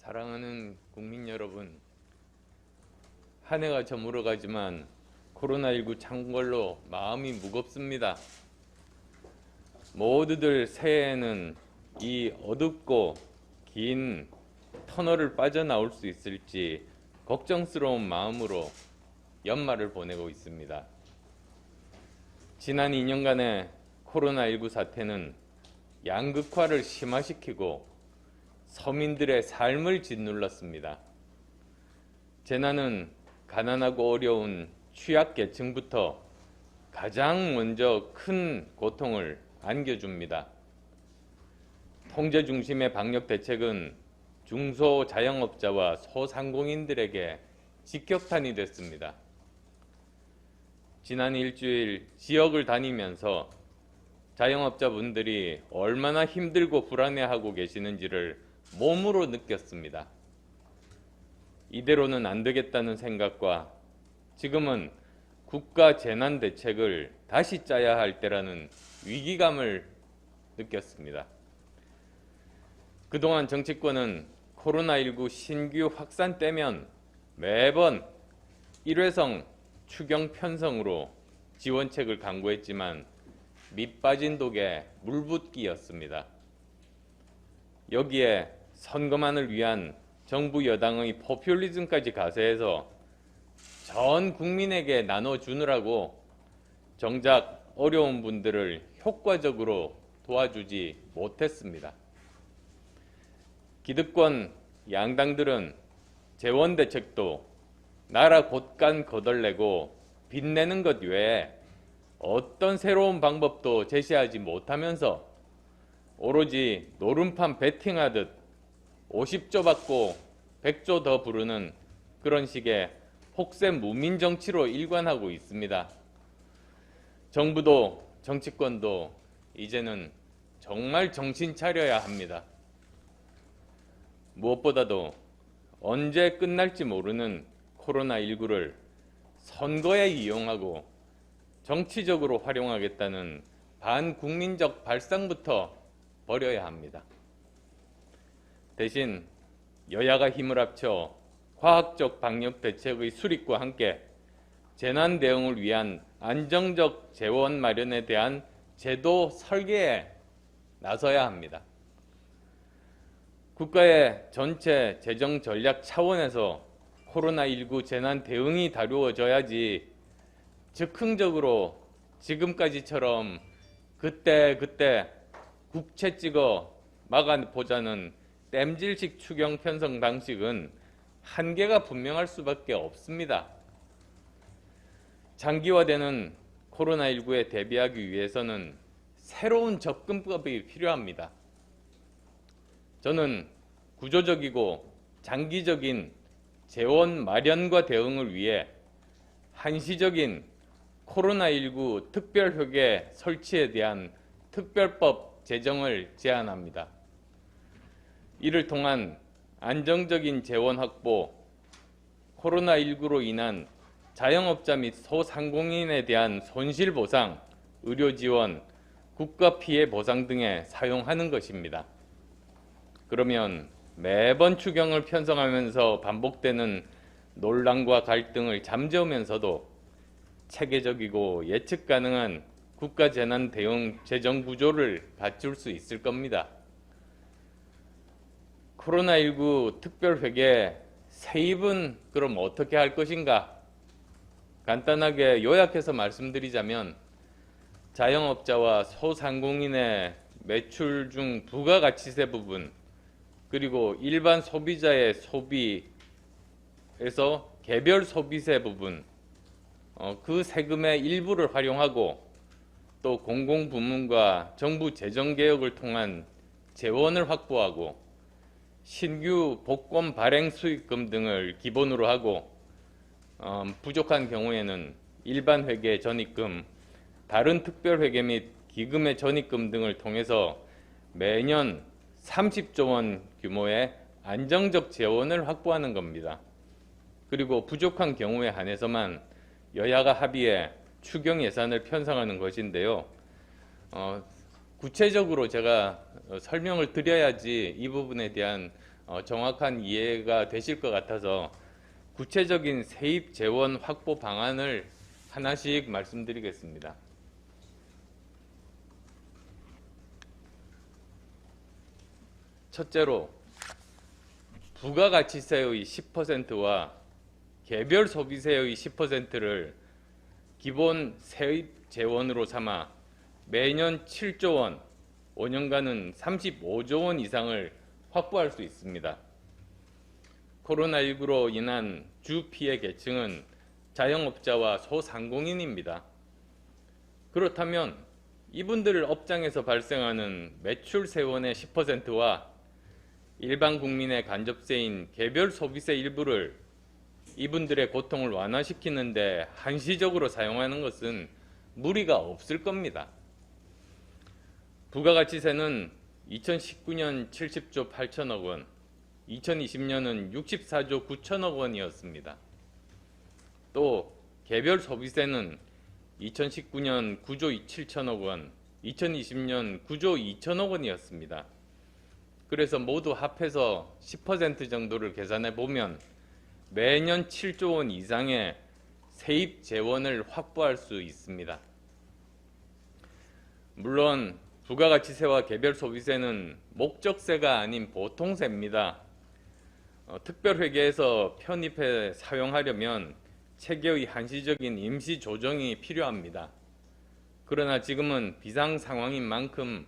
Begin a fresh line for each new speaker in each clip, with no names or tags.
사랑하는 국민 여러분, 한 해가 저물어가지만 코로나19 창궐로 마음이 무겁습니다. 모두들 새해에는 이 어둡고 긴 터널을 빠져나올 수 있을지 걱정스러운 마음으로 연말을 보내고 있습니다. 지난 2년간의 코로나19 사태는 양극화를 심화시키고 서민들의 삶을 짓눌렀습니다. 재난은 가난하고 어려운 취약계층부터 가장 먼저 큰 고통을 안겨줍니다. 통제 중심의 방역 대책은 중소자영업자와 소상공인들에게 직격탄이 됐습니다. 지난 일주일 지역을 다니면서 자영업자분들이 얼마나 힘들고 불안해하고 계시는지를 몸으로 느꼈습니다. 이대로는 안 되겠다는 생각과 지금은 국가 재난 대책을 다시 짜야 할 때라는 위기감을 느꼈습니다. 그동안 정치권은 코로나19 신규 확산 때면 매번 일회성 추경 편성으로 지원책을 강구했지만 밑빠진 독에 물붓기였습니다. 여기에 선거만을 위한 정부 여당의 포퓰리즘까지 가세해서 전 국민에게 나눠주느라고 정작 어려운 분들을 효과적으로 도와주지 못했습니다. 기득권 양당들은 재원대책도 나라 곳간 거덜내고 빚내는 것 외에 어떤 새로운 방법도 제시하지 못하면서 오로지 노름판 베팅하듯 50조 받고 100조 더 부르는 그런 식의 혹세 무민 정치로 일관하고 있습니다. 정부도 정치권도 이제는 정말 정신 차려야 합니다. 무엇보다도 언제 끝날지 모르는 코로나19를 선거에 이용하고 정치적으로 활용하겠다는 반국민적 발상부터 버려야 합니다. 대신 여야가 힘을 합쳐 과학적 방역 대책의 수립과 함께 재난 대응을 위한 안정적 재원 마련에 대한 제도 설계에 나서야 합니다. 국가의 전체 재정 전략 차원에서 코로나19 재난 대응이 다루어져야지 즉흥적으로 지금까지처럼 그때 국채 찍어 막아보자는 땜질식 추경 편성 방식은 한계가 분명할 수밖에 없습니다. 장기화되는 코로나19에 대비하기 위해서는 새로운 접근법이 필요합니다. 저는 구조적이고 장기적인 재원 마련과 대응을 위해 한시적인 코로나19 특별회계 설치에 대한 특별법 제정을 제안합니다. 이를 통한 안정적인 재원 확보, 코로나19로 인한 자영업자 및 소상공인에 대한 손실 보상, 의료 지원, 국가 피해 보상 등에 사용하는 것입니다. 그러면 매번 추경을 편성하면서 반복되는 논란과 갈등을 잠재우면서도 체계적이고 예측 가능한 국가 재난 대응 재정 구조를 갖출 수 있을 겁니다. 코로나19 특별회계 세입은 그럼 어떻게 할 것인가? 간단하게 요약해서 말씀드리자면 자영업자와 소상공인의 매출 중 부가가치세 부분 그리고 일반 소비자의 소비에서 개별 소비세 부분 그 세금의 일부를 활용하고 또 공공부문과 정부 재정개혁을 통한 재원을 확보하고 신규 복권 발행 수익금 등을 기본으로 하고 부족한 경우에는 일반 회계 전입금, 다른 특별회계 및 기금의 전입금 등을 통해서 매년 30조 원 규모의 안정적 재원을 확보하는 겁니다. 그리고 부족한 경우에 한해서만 여야가 합의해 추경 예산을 편성하는 것인데요. 구체적으로 제가 설명을 드려야지 이 부분에 대한 정확한 이해가 되실 것 같아서 구체적인 세입 재원 확보 방안을 하나씩 말씀드리겠습니다. 첫째로 부가가치세의 10%와 개별 소비세의 10%를 기본 세입 재원으로 삼아 매년 7조 원, 5년간은 35조 원 이상을 확보할 수 있습니다. 코로나19로 인한 주 피해 계층은 자영업자와 소상공인입니다. 그렇다면 이분들 업장에서 발생하는 매출 세원의 10%와 일반 국민의 간접세인 개별 소비세 일부를 이분들의 고통을 완화시키는데 한시적으로 사용하는 것은 무리가 없을 겁니다. 부가가치세는 2019년 70조 8천억 원, 2020년은 64조 9천억 원이었습니다. 또 개별 소비세는 2019년 9조 7천억 원, 2020년 9조 2천억 원이었습니다. 그래서 모두 합해서 10% 정도를 계산해 보면 매년 7조 원 이상의 세입 재원을 확보할 수 있습니다. 물론 부가가치세와 개별 소비세는 목적세가 아닌 보통세입니다. 특별회계에서 편입해 사용하려면 체계의 한시적인 임시 조정이 필요합니다. 그러나 지금은 비상 상황인 만큼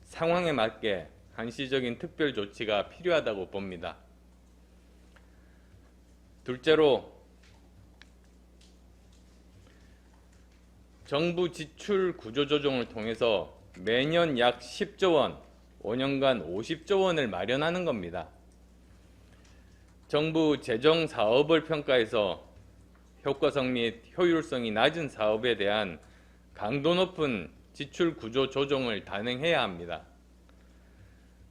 상황에 맞게 한시적인 특별 조치가 필요하다고 봅니다. 둘째로 정부 지출 구조조정을 통해서 매년 약 10조 원, 5년간 50조 원을 마련하는 겁니다. 정부 재정 사업을 평가해서 효과성 및 효율성이 낮은 사업에 대한 강도 높은 지출 구조 조정을 단행해야 합니다.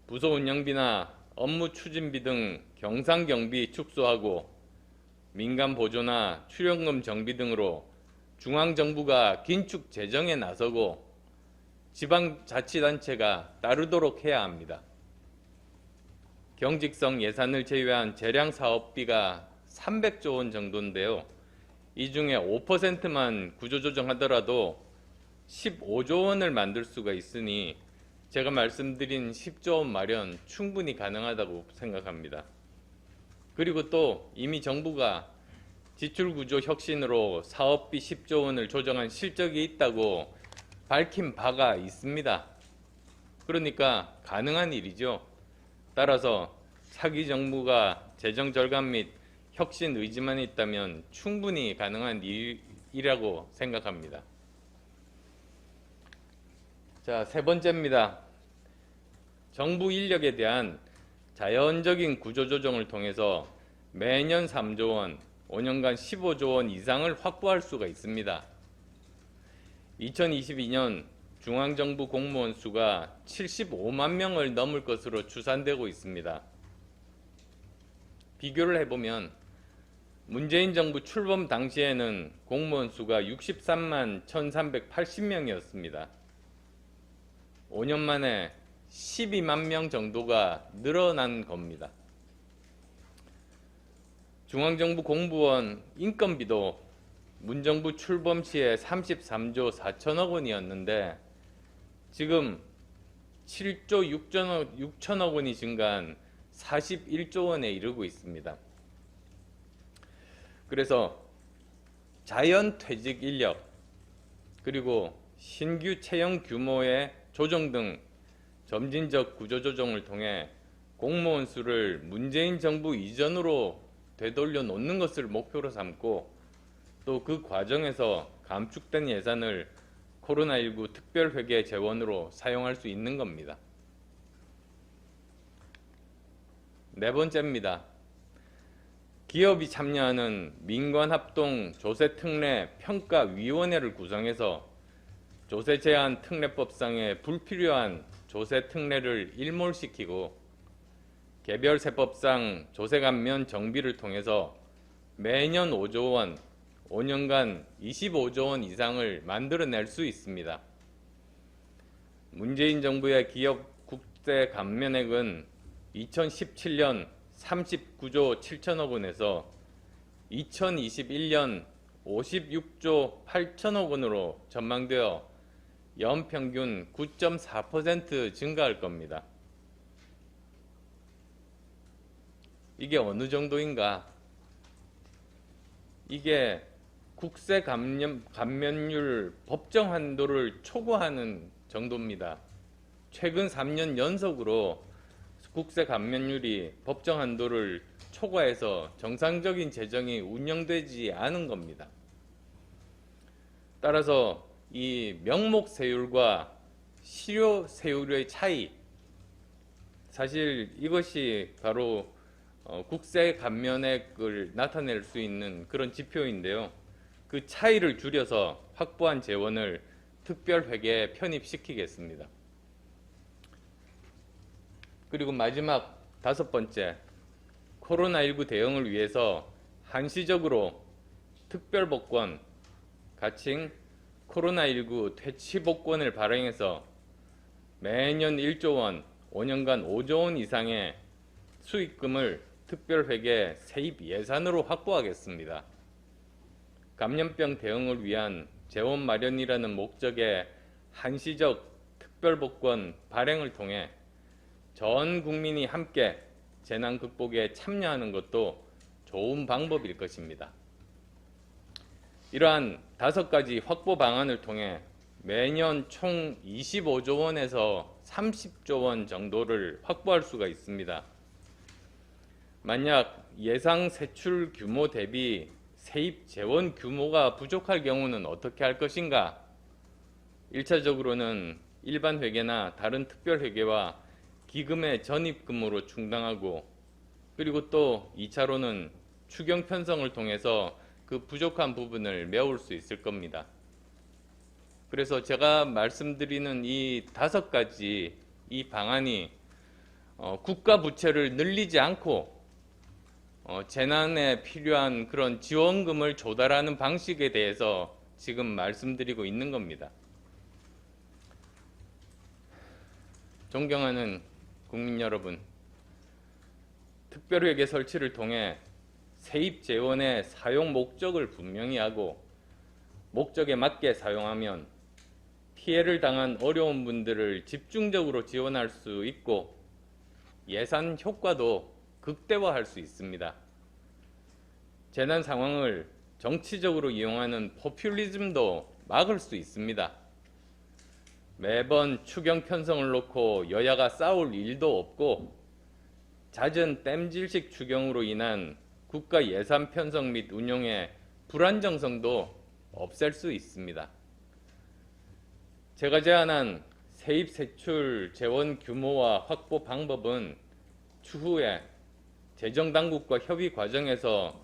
부서 운영비나 업무 추진비 등 경상 경비 축소하고 민간 보조나 출연금 정비 등으로 중앙정부가 긴축 재정에 나서고 지방자치단체가 따르도록 해야 합니다. 경직성 예산을 제외한 재량 사업비가 300조 원 정도인데요. 이 중에 5%만 구조조정하더라도 15조 원을 만들 수가 있으니 제가 말씀드린 10조 원 마련 충분히 가능하다고 생각합니다. 그리고 또 이미 정부가 지출구조 혁신으로 사업비 10조 원을 조정한 실적이 있다고 밝힌 바가 있습니다. 그러니까 가능한 일이죠. 따라서 차기 정부가 재정 절감 및 혁신 의지만 있다면 충분히 가능한 일이라고 생각합니다. 자, 세 번째입니다. 정부 인력에 대한 자연적인 구조조정을 통해서 매년 3조 원, 5년간 15조 원 이상을 확보할 수가 있습니다. 2022년 중앙정부 공무원 수가 75만 명을 넘을 것으로 추산되고 있습니다. 비교를 해보면 문재인 정부 출범 당시에는 공무원 수가 63만 1380명이었습니다. 5년 만에 12만 명 정도가 늘어난 겁니다. 중앙정부 공무원 인건비도 문정부 출범 시에 33조 4천억 원이었는데 지금 7조 6천억 원이 증가한 41조 원에 이르고 있습니다. 그래서 자연퇴직 인력 그리고 신규 채용 규모의 조정 등 점진적 구조조정을 통해 공무원 수를 문재인 정부 이전으로 되돌려 놓는 것을 목표로 삼고 또 그 과정에서 감축된 예산을 코로나19 특별회계 재원으로 사용할 수 있는 겁니다. 네 번째입니다. 기업이 참여하는 민관합동 조세특례 평가위원회를 구성해서 조세제한 특례법상의 불필요한 조세특례를 일몰시키고 개별세법상 조세감면 정비를 통해서 매년 5조 원, 5년간 25조 원 이상을 만들어낼 수 있습니다. 문재인 정부의 기업 국세 감면액은 2017년 39조 7천억 원에서 2021년 56조 8천억 원으로 전망되어 연평균 9.4% 증가할 겁니다. 이게 어느 정도인가? 이게 국세 감면율 법정 한도를 초과하는 정도입니다. 최근 3년 연속으로 국세 감면율이 법정 한도를 초과해서 정상적인 재정이 운영되지 않은 겁니다. 따라서 이 명목 세율과 실효 세율의 차이, 사실 이것이 바로 국세 감면액을 나타낼 수 있는 그런 지표인데요. 그 차이를 줄여서 확보한 재원을 특별회계에 편입시키겠습니다. 그리고 마지막 5번째, 코로나19 대응을 위해서 한시적으로 특별복권, 가칭 코로나19 퇴치복권을 발행해서 매년 1조 원, 5년간 5조 원 이상의 수익금을 특별회계 세입 예산으로 확보하겠습니다. 감염병 대응을 위한 재원 마련이라는 목적의 한시적 특별복권 발행을 통해 전 국민이 함께 재난 극복에 참여하는 것도 좋은 방법일 것입니다. 이러한 5가지 확보 방안을 통해 매년 총 25조 원에서 30조 원 정도를 확보할 수가 있습니다. 만약 예상 세출 규모 대비 세입 재원 규모가 부족할 경우는 어떻게 할 것인가? 1차적으로는 일반 회계나 다른 특별 회계와 기금의 전입금으로 충당하고, 그리고 또 2차로는 추경 편성을 통해서 그 부족한 부분을 메울 수 있을 겁니다. 그래서 제가 말씀드리는 이 5가지 이 방안이 국가 부채를 늘리지 않고 재난에 필요한 그런 지원금을 조달하는 방식에 대해서 지금 말씀드리고 있는 겁니다. 존경하는 국민 여러분, 특별회계 설치를 통해 세입 재원의 사용 목적을 분명히 하고 목적에 맞게 사용하면 피해를 당한 어려운 분들을 집중적으로 지원할 수 있고 예산 효과도 극대화할 수 있습니다. 재난 상황을 정치적으로 이용하는 포퓰리즘도 막을 수 있습니다. 매번 추경 편성을 놓고 여야가 싸울 일도 없고 잦은 땜질식 추경으로 인한 국가 예산 편성 및 운용의 불안정성도 없앨 수 있습니다. 제가 제안한 세입 세출 재원 규모와 확보 방법은 추후에 재정당국과 협의 과정에서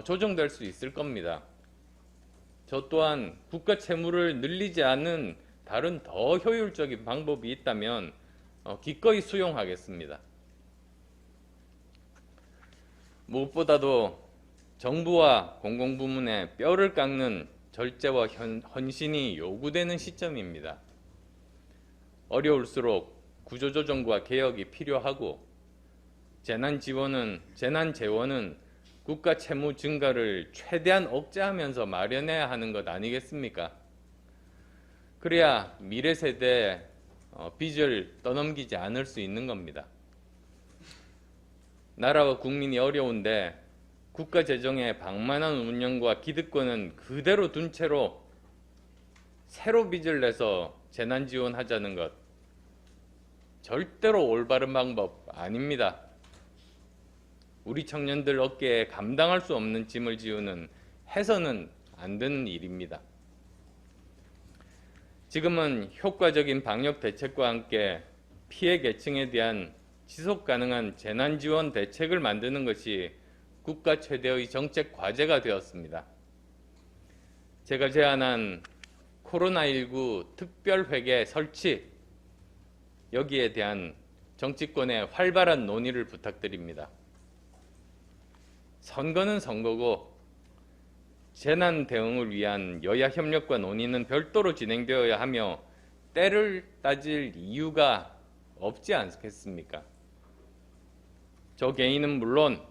조정될 수 있을 겁니다. 저 또한 국가 채무를 늘리지 않는 다른 더 효율적인 방법이 있다면 기꺼이 수용하겠습니다. 무엇보다도 정부와 공공부문의 뼈를 깎는 절제와 헌신이 요구되는 시점입니다. 어려울수록 구조조정과 개혁이 필요하고 재난 재원은 국가 채무 증가를 최대한 억제하면서 마련해야 하는 것 아니겠습니까? 그래야 미래 세대에 빚을 떠넘기지 않을 수 있는 겁니다. 나라와 국민이 어려운데 국가 재정의 방만한 운영과 기득권은 그대로 둔 채로 새로 빚을 내서 재난 지원하자는 것, 절대로 올바른 방법 아닙니다. 우리 청년들 어깨에 감당할 수 없는 짐을 지우는 해서는 안 되는 일입니다. 지금은 효과적인 방역 대책과 함께 피해 계층에 대한 지속 가능한 재난 지원 대책을 만드는 것이 국가 최대의 정책 과제가 되었습니다. 제가 제안한 코로나19 특별회계 설치, 여기에 대한 정치권의 활발한 논의를 부탁드립니다. 선거는 선거고 재난 대응을 위한 여야 협력과 논의는 별도로 진행되어야 하며 때를 따질 이유가 없지 않겠습니까? 저 개인은 물론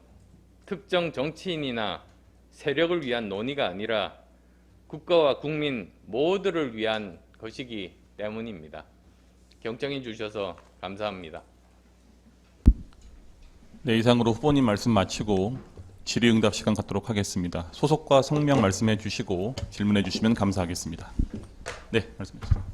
특정 정치인이나 세력을 위한 논의가 아니라 국가와 국민 모두를 위한 것이기 때문입니다. 경청해 주셔서 감사합니다.
네, 이상으로 후보님 말씀 마치고 질의응답 시간 갖도록 하겠습니다. 소속과 성명 말씀해 주시고 질문해 주시면 감사하겠습니다. 네, 말씀해 주세요.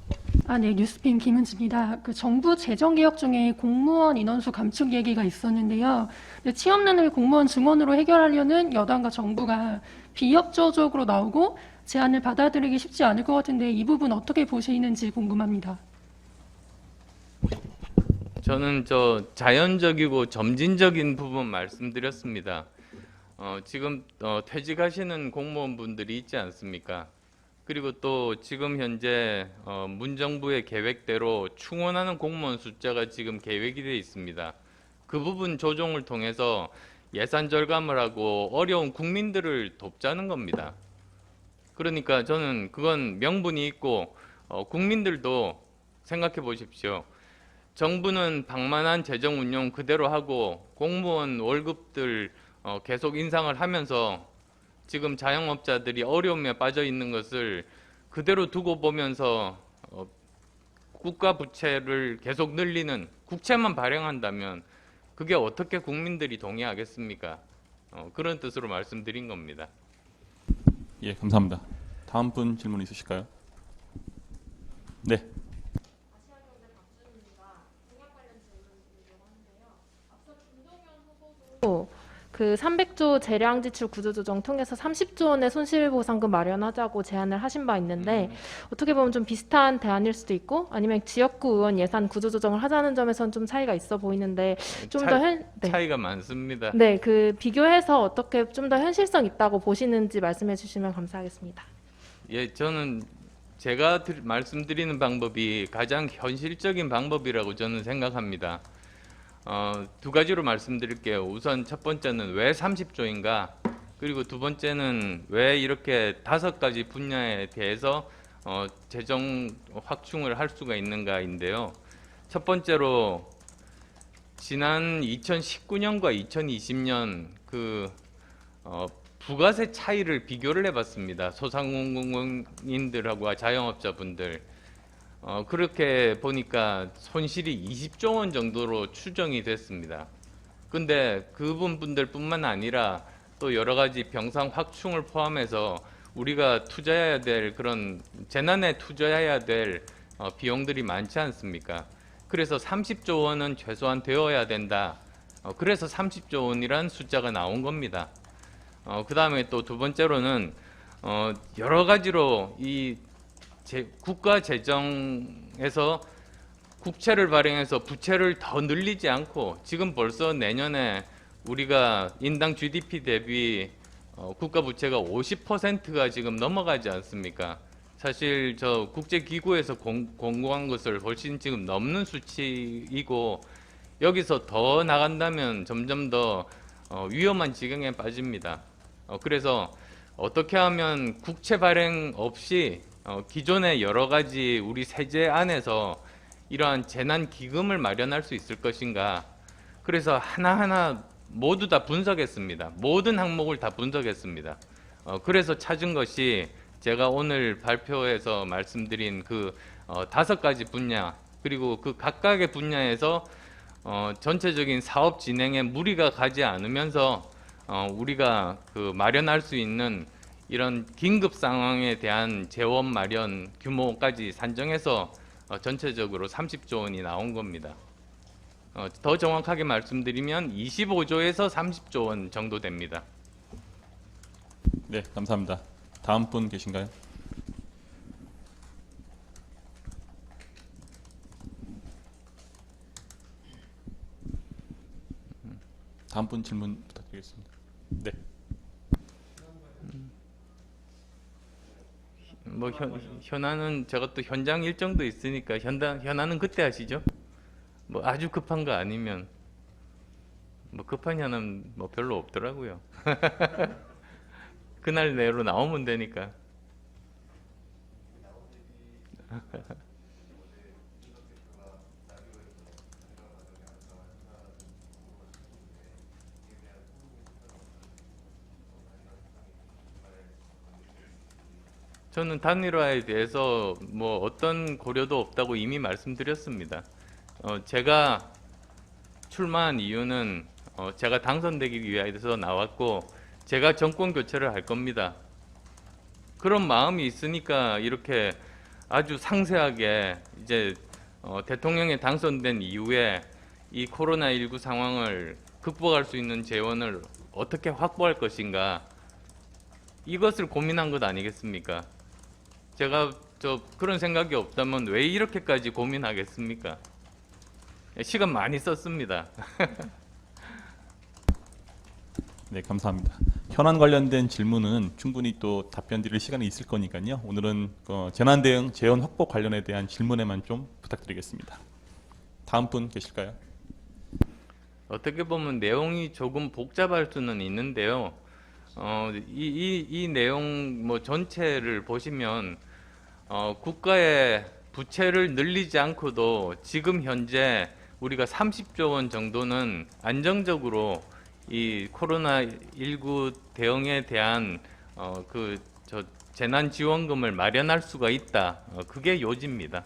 네, 뉴스핀 김은지입니다. 그 정부 재정 개혁 중에 공무원 인원수 감축 얘기가 있었는데요. 근데 취업난을 공무원 증원으로 해결하려는 여당과 정부가 비협조적으로 나오고 제안을 받아들이기 쉽지 않을 것 같은데 이 부분 어떻게 보시는지 궁금합니다.
저는 자연적이고 점진적인 부분 말씀드렸습니다. 지금 퇴직하시는 공무원분들이 있지 않습니까? 그리고 또 지금 현재 문정부의 계획대로 충원하는 공무원 숫자가 지금 계획이 되어 있습니다. 그 부분 조정을 통해서 예산 절감을 하고 어려운 국민들을 돕자는 겁니다. 그러니까 저는 그건 명분이 있고 국민들도 생각해 보십시오. 정부는 방만한 재정 운용 그대로 하고 공무원 월급들 계속 인상을 하면서 지금 자영업자들이 어려움에 빠져 있는 것을 그대로 두고 보면서 국가 부채를 계속 늘리는 국채만 발행한다면 그게 어떻게 국민들이 동의하겠습니까? 그런 뜻으로 말씀드린 겁니다.
예, 감사합니다. 다음 분 질문 있으실까요? 네.
그 300조 재량 지출 구조조정 통해서 30조 원의 손실보상금 마련하자고 제안을 하신 바 있는데 어떻게 보면 좀 비슷한 대안일 수도 있고 아니면 지역구 의원 예산 구조조정을 하자는 점에서는 좀 차이가 있어 보이는데 좀 더
차이가 많습니다.
네, 그 비교해서 어떻게 좀 더 현실성 있다고 보시는지 말씀해 주시면 감사하겠습니다.
예, 저는 제가 말씀드리는 방법이 가장 현실적인 방법이라고 저는 생각합니다. 두 가지로 말씀드릴게요. 우선 첫 번째는 왜 30조인가? 그리고 두 번째는 왜 이렇게 5가지 분야에 대해서 재정 확충을 할 수가 있는가인데요. 첫 번째로 지난 2019년과 2020년 그 부가세 차이를 비교를 해봤습니다. 소상공인들하고 자영업자분들. 그렇게 보니까 손실이 20조 원 정도로 추정이 됐습니다. 근데 그분들 뿐만 아니라 또 여러 가지 병상 확충을 포함해서 우리가 투자해야 될 그런 재난에 투자해야 될 비용들이 많지 않습니까? 그래서 30조 원은 최소한 되어야 된다. 그래서 30조 원이란 숫자가 나온 겁니다. 그 다음에 또 두 번째로는 여러 가지로 이 국가 재정에서 국채를 발행해서 부채를 더 늘리지 않고 지금 벌써 내년에 우리가 인당 GDP 대비 국가 부채가 50%가 지금 넘어가지 않습니까? 사실 저 국제기구에서 공고한 것을 훨씬 지금 넘는 수치이고 여기서 더 나간다면 점점 더 위험한 지경에 빠집니다. 그래서 어떻게 하면 국채 발행 없이 기존의 여러 가지 우리 세제 안에서 이러한 재난 기금을 마련할 수 있을 것인가? 그래서 하나하나 모두 다 분석했습니다. 모든 항목을 다 분석했습니다. 그래서 찾은 것이 제가 오늘 발표에서 말씀드린 그 5가지 분야 그리고 그 각각의 분야에서 전체적인 사업 진행에 무리가 가지 않으면서 우리가 그 마련할 수 있는 이런 긴급 상황에 대한 재원 마련 규모까지 산정해서 전체적으로 30조 원이 나온 겁니다. 더 정확하게 말씀드리면 25조에서 30조 원 정도 됩니다.
네, 감사합니다. 다음 분 계신가요? 다음 분 질문 부탁드리겠습니다. 네.
뭐 현안은 제가 또 현장 일정도 있으니까 현안은 그때 하시죠. 뭐 아주 급한 거 아니면 뭐 급한 현안 뭐 별로 없더라고요. 그날 내로 나오면 되니까. 저는 단일화에 대해서 뭐 어떤 고려도 없다고 이미 말씀드렸습니다. 제가 출마한 이유는 제가 당선되기 위해서 나왔고 제가 정권 교체를 할 겁니다. 그런 마음이 있으니까 이렇게 아주 상세하게 이제 대통령에 당선된 이후에 이 코로나19 상황을 극복할 수 있는 재원을 어떻게 확보할 것인가 이것을 고민한 것 아니겠습니까? 제가 그런 생각이 없다면 왜 이렇게까지 고민하겠습니까? 시간 많이 썼습니다.
네, 감사합니다. 현안 관련된 질문은 충분히 또 답변 드릴 시간이 있을 거니까요. 오늘은 재난 대응 재원 확보 관련에 대한 질문에만 좀 부탁드리겠습니다. 다음 분 계실까요?
어떻게 보면 내용이 조금 복잡할 수는 있는데요. 이 내용 뭐 전체를 보시면 국가의 부채를 늘리지 않고도 지금 현재 우리가 30조 원 정도는 안정적으로 이 코로나19 대응에 대한 재난지원금을 마련할 수가 있다. 그게 요지입니다.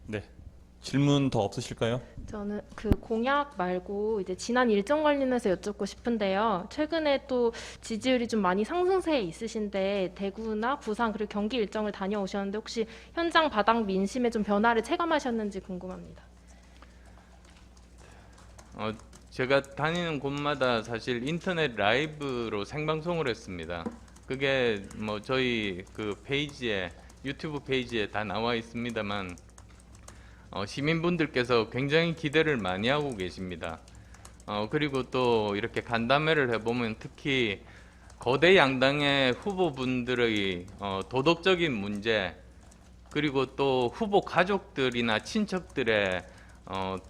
네, 질문 더 없으실까요?
저는 그 공약 말고 이제 지난 일정 관련해서 여쭙고 싶은데요. 최근에 또 지지율이 좀 많이 상승세에 있으신데 대구나 부산 그리고 경기 일정을 다녀오셨는데 혹시 현장 바닥 민심의 좀 변화를 체감하셨는지 궁금합니다.
제가 다니는 곳마다 사실 인터넷 라이브로 생방송을 했습니다. 그게 뭐 저희 그 페이지에 유튜브 페이지에 다 나와 있습니다만 시민분들께서 굉장히 기대를 많이 하고 계십니다. 그리고 또 이렇게 간담회를 해보면 특히 거대 양당의 후보분들의 도덕적인 문제 그리고 또 후보 가족들이나 친척들의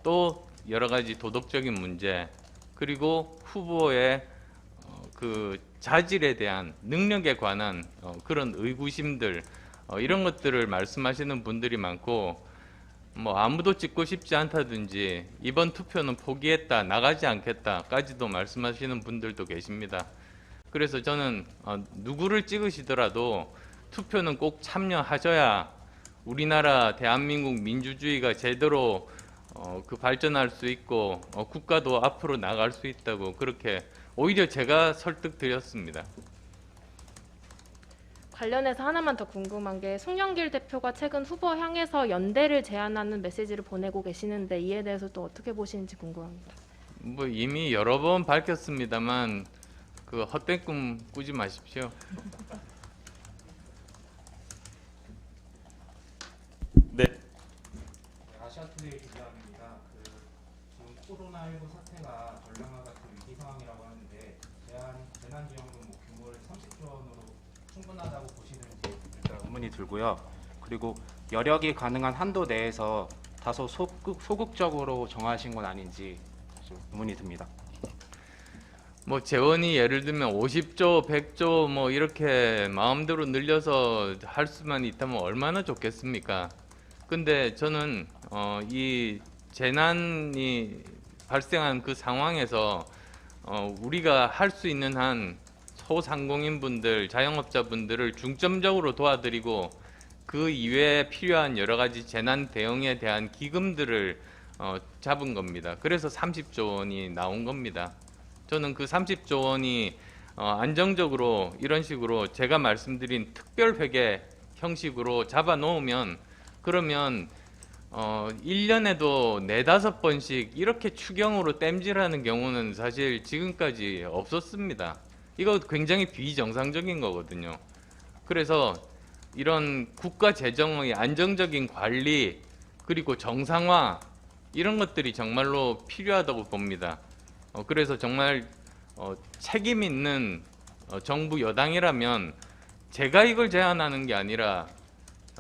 또 여러 가지 도덕적인 문제 그리고 후보의 그 자질에 대한 능력에 관한 그런 의구심들 이런 것들을 말씀하시는 분들이 많고 뭐 아무도 찍고 싶지 않다든지 이번 투표는 포기했다 나가지 않겠다까지도 말씀하시는 분들도 계십니다. 그래서 저는 누구를 찍으시더라도 투표는 꼭 참여하셔야 우리나라 대한민국 민주주의가 제대로 발전할 수 있고 국가도 앞으로 나갈 수 있다고 그렇게 오히려 제가 설득드렸습니다.
관련해서 하나만 더 궁금한 게 송영길 대표가 최근 후보 향해서 연대를 제안하는 메시지를 보내고 계시는데 이에 대해서 또 어떻게 보시는지 궁금합니다.
뭐 이미 여러 번 밝혔습니다만 그 헛된 꿈 꾸지 마십시오.
네,
아시아투데이 기자입니다. 지금 코로나19 사태가 전량화가 위기 상황이라고 하는데 재난지원금 규모를 30조 원으로 충분하다고 보시는지 일단 의문이 들고요. 그리고 여력이 가능한 한도 내에서 다소 소극적으로 정하신 건 아닌지 좀 의문이 듭니다.
뭐 재원이 예를 들면 50조, 100조 뭐 이렇게 마음대로 늘려서 할 수만 있다면 얼마나 좋겠습니까? 근데 저는 이 재난이 발생한 그 상황에서 우리가 할 수 있는 한 소상공인분들, 자영업자분들을 중점적으로 도와드리고 그 이외에 필요한 여러 가지 재난 대응에 대한 기금들을 잡은 겁니다. 그래서 30조 원이 나온 겁니다. 저는 그 30조 원이 안정적으로 이런 식으로 제가 말씀드린 특별회계 형식으로 잡아 놓으면 그러면 1년에도 4-5번씩 이렇게 추경으로 땜질하는 경우는 사실 지금까지 없었습니다. 이거 굉장히 비정상적인 거거든요. 그래서 이런 국가 재정의 안정적인 관리 그리고 정상화 이런 것들이 정말로 필요하다고 봅니다. 그래서 정말 책임 있는 정부 여당이라면 제가 이걸 제안하는 게 아니라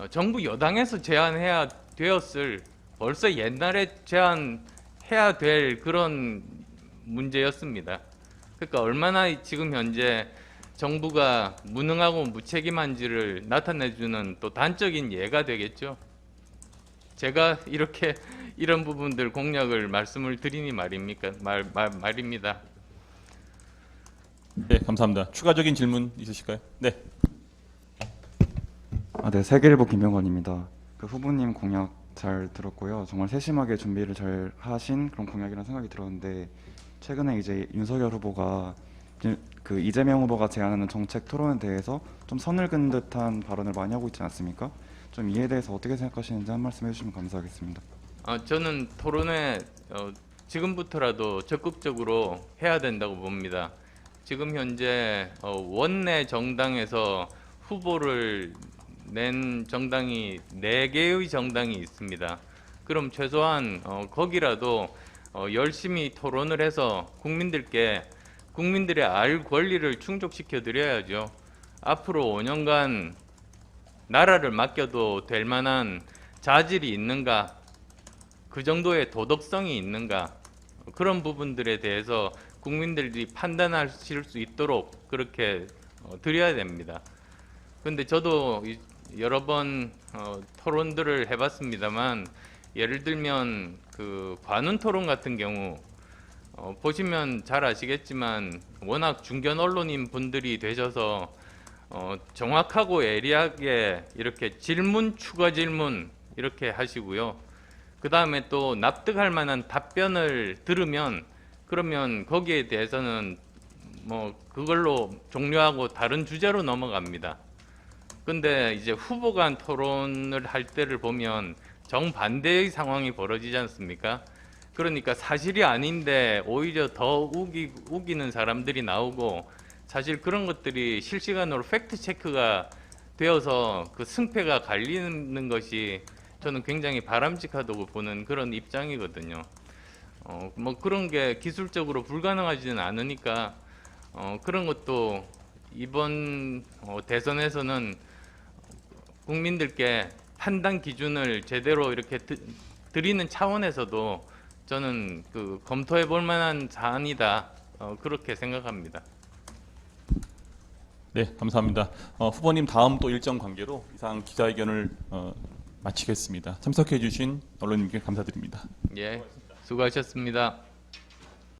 정부 여당에서 제안해야 되었을 벌써 옛날에 제안해야 될 그런 문제였습니다. 그러니까 얼마나 지금 현재 정부가 무능하고 무책임한지를 나타내주는 또 단적인 예가 되겠죠. 제가 이렇게 이런 부분들 공약을 말씀을 드리니 말입니다.
네, 감사합니다. 추가적인 질문 있으실까요? 네.
네, 세계일보 김병건입니다. 그 후보님 공약 잘 들었고요. 정말 세심하게 준비를 잘 하신 그런 공약이라는 생각이 들었는데 최근에 이제 윤석열 후보가 그 이재명 후보가 제안하는 정책 토론에 대해서 좀 선을 긋는 듯한 발언을 많이 하고 있지 않습니까? 좀 이에 대해서 어떻게 생각하시는지 한 말씀 해주시면 감사하겠습니다.
저는 토론회 지금부터라도 적극적으로 해야 된다고 봅니다. 지금 현재 원내 정당에서 후보를 낸 정당이 4개의 정당이 있습니다. 그럼 최소한 거기라도 열심히 토론을 해서 국민들의 알 권리를 충족시켜 드려야죠. 앞으로 5년간 나라를 맡겨도 될 만한 자질이 있는가, 그 정도의 도덕성이 있는가, 그런 부분들에 대해서 국민들이 판단하실 수 있도록 그렇게 드려야 됩니다. 근데 저도 여러 번 토론들을 해봤습니다만, 예를 들면 그 관훈 토론 같은 경우 보시면 잘 아시겠지만 워낙 중견 언론인 분들이 되셔서 정확하고 예리하게 이렇게 질문 추가 질문 이렇게 하시고요. 그 다음에 또 납득할 만한 답변을 들으면 그러면 거기에 대해서는 뭐 그걸로 종료하고 다른 주제로 넘어갑니다. 근데 이제 후보 간 토론을 할 때를 보면 정반대의 상황이 벌어지지 않습니까? 그러니까 사실이 아닌데 오히려 더 우기는 사람들이 나오고, 사실 그런 것들이 실시간으로 팩트 체크가 되어서 그 승패가 갈리는 것이 저는 굉장히 바람직하다고 보는 그런 입장이거든요. 뭐 그런 게 기술적으로 불가능하지는 않으니까 그런 것도 이번 대선에서는 국민들께 판단 기준을 제대로 이렇게 드리는 차원에서도 저는 그 검토해 볼 만한 사안이다, 그렇게 생각합니다.
네, 감사합니다. 후보님 다음 또 일정 관계로 이상 기자회견을 마치겠습니다. 참석해 주신 언론님께 감사드립니다.
예, 수고하셨습니다.